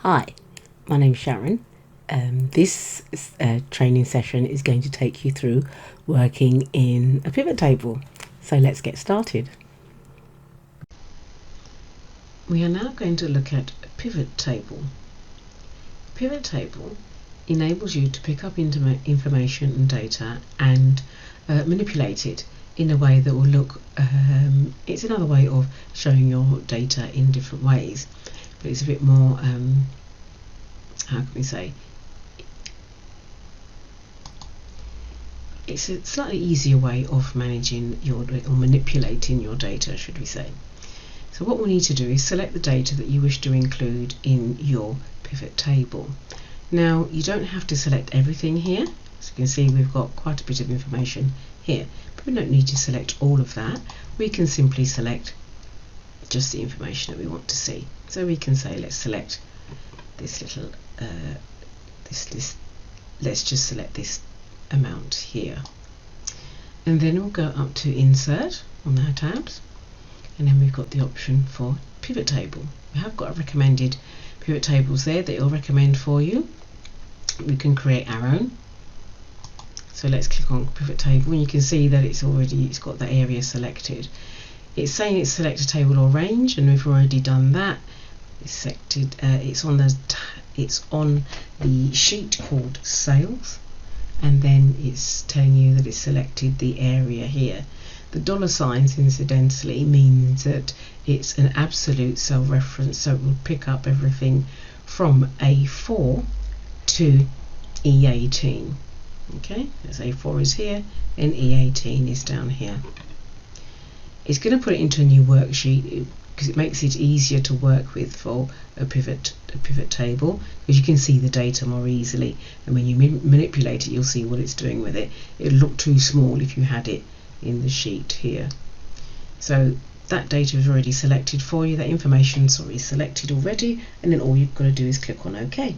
Hi, my name's Sharon. This training session is going to take you through working in a pivot table. So let's get started. We are now going to look at a pivot table. Pivot table enables you to pick up information and data and manipulate it in a way that will look, it's another way of showing your data in different ways, but it's a bit more, how can we say, it's a slightly easier way of managing or manipulating your data, should we say. So what we need to do is select the data that you wish to include in your pivot table. Now you don't have to select everything here. As you can see, we've got quite a bit of information here, but we don't need to select all of that. We can simply select just the information that we want to see. So we can say, let's select this little this list. Let's just select this amount here, and then we'll go up to insert on our tabs, and then we've got the option for pivot table. We have got recommended pivot tables there that it'll recommend for you. We can create our own. So let's click on pivot table, and you can see that it's got the area selected. It's saying it's select a table or range, and we've already done that. It's selected. It's on the sheet called sales, and then it's telling you that it's selected the area here. The dollar signs, incidentally, means that it's an absolute cell reference, so it will pick up everything from A4 to E18. Okay, as A4 is here and E18 is down here. It's going to put it into a new worksheet because it makes it easier to work with for a pivot table, because you can see the data more easily, and when you manipulate it, you'll see what it's doing with it. It'll look too small if you had it in the sheet here. So that data is already selected for you. That information is selected already, and then all you've got to do is click on OK.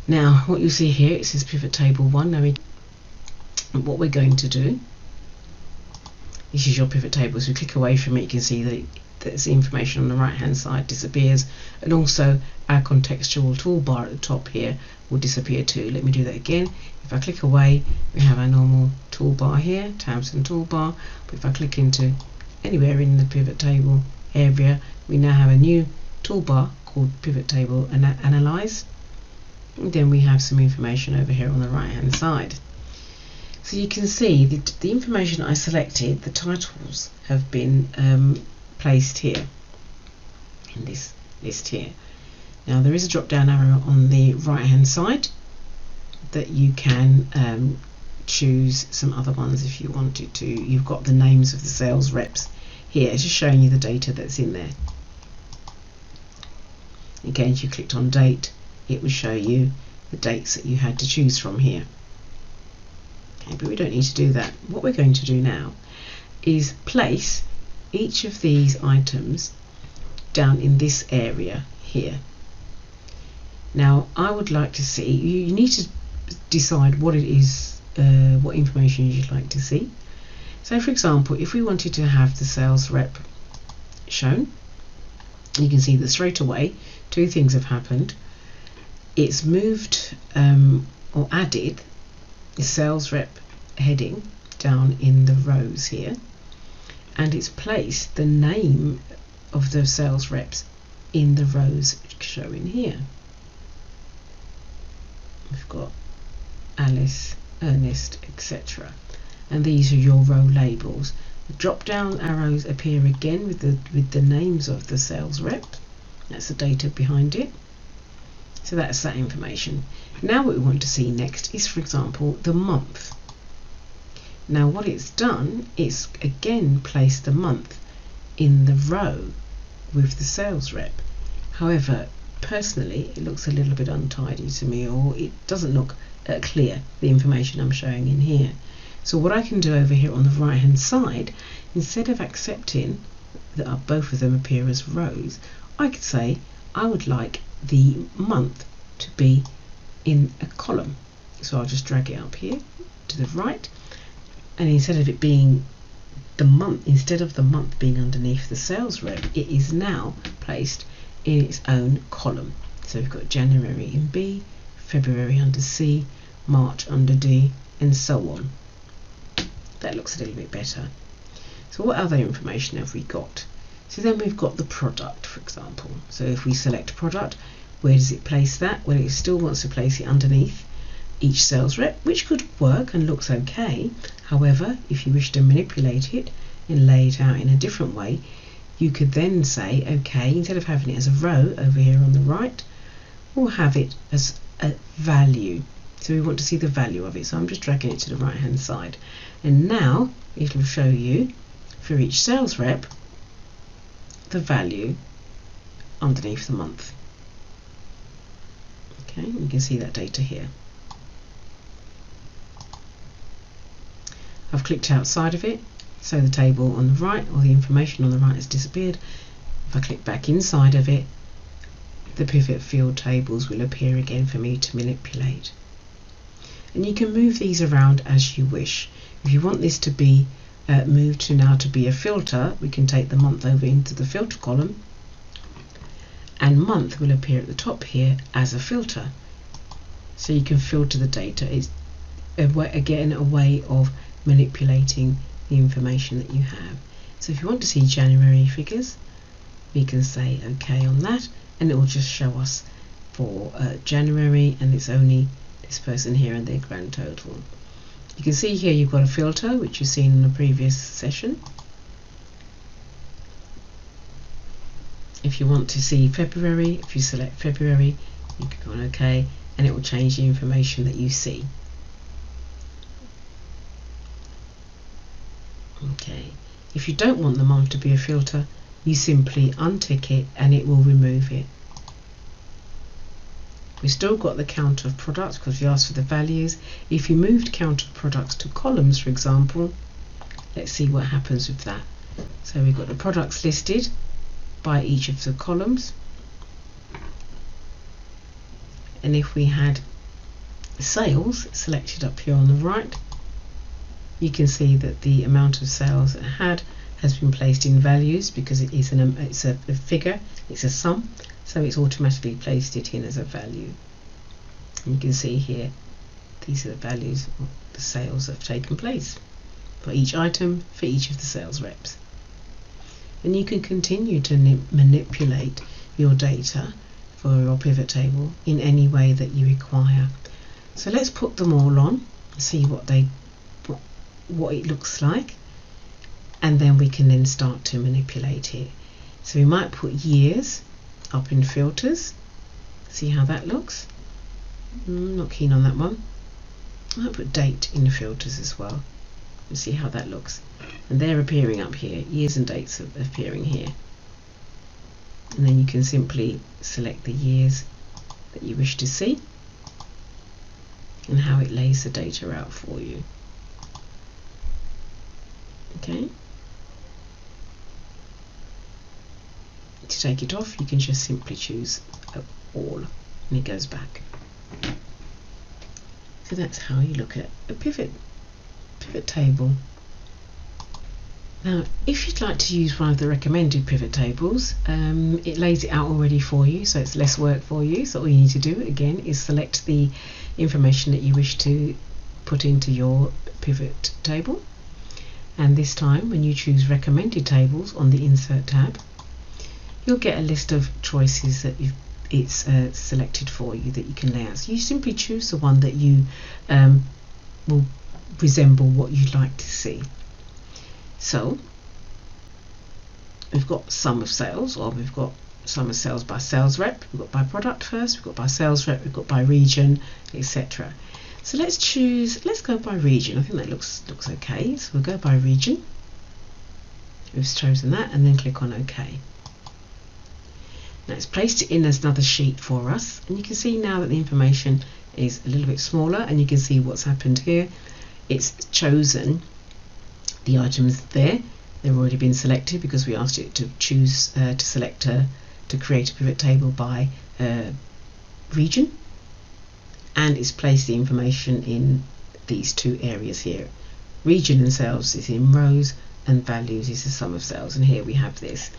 Now what you see here, it says pivot table 1. Now what we're going to do, this is your pivot table. So we click away from it, you can see that the information on the right hand side disappears, and also our contextual toolbar at the top here will disappear too. Let me do that again. If I click away, we have our normal toolbar here, tabs and toolbar, but if I click into anywhere in the pivot table area, we now have a new toolbar called pivot table and analyze, and then we have some information over here on the right hand side. So you can see the information I selected, the titles have been placed here in this list here. Now there is a drop down arrow on the right hand side that you can choose some other ones if you wanted to. You've got the names of the sales reps here. It's just showing you the data that's in there. Again, if you clicked on date, it will show you the dates that you had to choose from here. Okay, but we don't need to do that. What we're going to do now is place each of these items down in this area here. Now I would like to see, you need to decide what it is, what information you'd like to see. So for example, if we wanted to have the sales rep shown, you can see that straight away two things have happened. It's moved or added the sales rep heading down in the rows here, and it's placed the name of the sales reps in the rows showing here. We've got Alice, Ernest, etc., and these are your row labels. The drop down arrows appear again with the names of the sales rep. That's the data behind it. So that's that information. Now what we want to see next is, for example, the month. Now what it's done is again placed the month in the row with the sales rep. However, personally it looks a little bit untidy to me, or it doesn't look clear, the information I'm showing in here. So what I can do over here on the right hand side, instead of accepting that both of them appear as rows, I could say I would like the month to be in a column. So I'll just drag it up here to the right, and instead of it being the month, instead of the month being underneath the sales rep, it is now placed in its own column. So we've got January in B, February under C, March under D, and so on. That looks a little bit better. So what other information have we got? So then we've got the product, for example. So if we select product, where does it place that? Well, it still wants to place it underneath each sales rep, which could work and looks okay. However, if you wish to manipulate it and lay it out in a different way, you could then say, okay, instead of having it as a row over here on the right, we'll have it as a value. So we want to see the value of it. So I'm just dragging it to the right hand side. And now it will show you for each sales rep the value underneath the month. Okay, you can see that data here. I've clicked outside of it, so the table on the right, or the information on the right, has disappeared. If I click back inside of it, the pivot field tables will appear again for me to manipulate. And you can move these around as you wish. If you want this to be moved to now to be a filter, we can take the month over into the filter column, and month will appear at the top here as a filter. So you can filter the data. It's again a way of manipulating the information that you have. So if you want to see January figures, we can say OK on that, and it will just show us for January, and it's only this person here and their grand total. You can see here you've got a filter, which you've seen in the previous session. If you want to see February, if you select February, you can go on OK, and it will change the information that you see. Okay. If you don't want the month to be a filter, you simply untick it and it will remove it. We've still got the count of products because we asked for the values. If you moved count of products to columns, for example, let's see what happens with that. So we've got the products listed by each of the columns, and if we had sales selected up here on the right, you can see that the amount of sales it had has been placed in values because it is it's a figure, it's a sum, so it's automatically placed it in as a value. And you can see here these are the values of the sales that have taken place for each item for each of the sales reps. And you can continue to manipulate your data for your pivot table in any way that you require. So let's put them all on and see what it looks like, and then we can then start to manipulate it. So we might put years up in filters, see how that looks. Not keen on that one. I might put date in the filters as well and see how that looks. And they're appearing up here, years and dates are appearing here. And then you can simply select the years that you wish to see and how it lays the data out for you. Okay. To take it off, you can just simply choose all and it goes back. So that's how you look at a pivot table. Now, if you'd like to use one of the recommended pivot tables, it lays it out already for you, so it's less work for you. So all you need to do again is select the information that you wish to put into your pivot table. And this time, when you choose recommended tables on the insert tab, you'll get a list of choices that it's selected for you that you can lay out. So you simply choose the one that you will resemble what you'd like to see. So we've got sum of sales, or we've got sum of sales by sales rep, we've got by product first, we've got by sales rep, we've got by region, etc. So let's go by region. I think that looks okay. So we'll go by region. We've chosen that and then click on OK. Now it's placed it in as another sheet for us, and you can see now that the information is a little bit smaller, and you can see what's happened here. It's chosen the items there. They've already been selected because we asked it to choose to create a pivot table by region, and it's placed the information in these two areas here. Region and sales is in rows, and values is the sum of sales, and here we have this.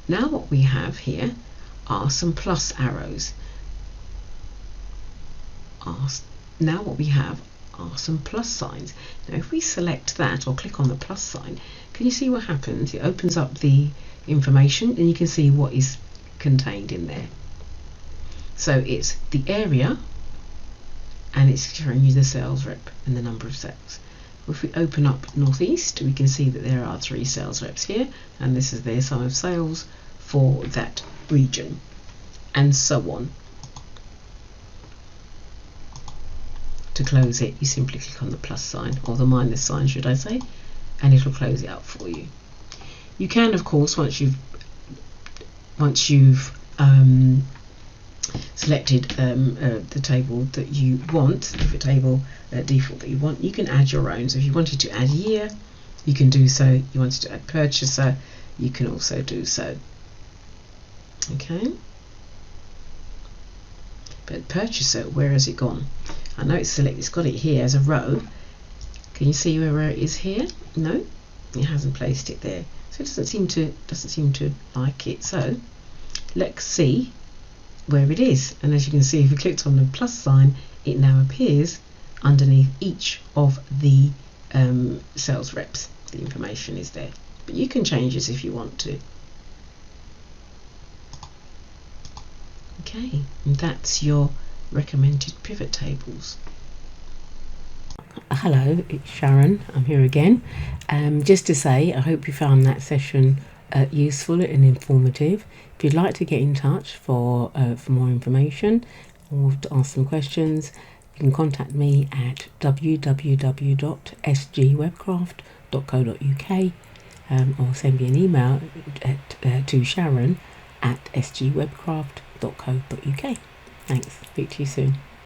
Now what we have here are some plus arrows. Now what we have are some plus signs. Now if we select that or click on the plus sign, can you see what happens? It opens up the information and you can see what is contained in there. So it's the area and it's showing you the sales rep and the number of sales. If we open up Northeast, we can see that there are 3 sales reps here, and this is their sum of sales for that region, and so on. To close it, you simply click on the plus sign, or the minus sign should I say, and it will close it up for you. You can, of course, once you've selected the table that you want, the pivot table default that you want, you can add your own. So if you wanted to add year, you can do so. You wanted to add purchaser, you can also do so. Okay. But purchaser, where has it gone? I know it's selected, it's got it here as a row. Can you see where it is here? No, it hasn't placed it there. So it doesn't seem to like it. So let's see where it is. And as you can see, if you clicked on the plus sign, it now appears underneath each of the sales reps. The information is there. But you can change this if you want to. Okay, and that's your recommended pivot tables. Hello, it's Sharon. I'm here again. Just to say, I hope you found that session useful and informative. If you'd like to get in touch for more information or to ask some questions, you can contact me at www.sgwebcraft.co.uk or send me an email to Sharon at sgwebcraft.co.uk. Thanks. Speak to you soon.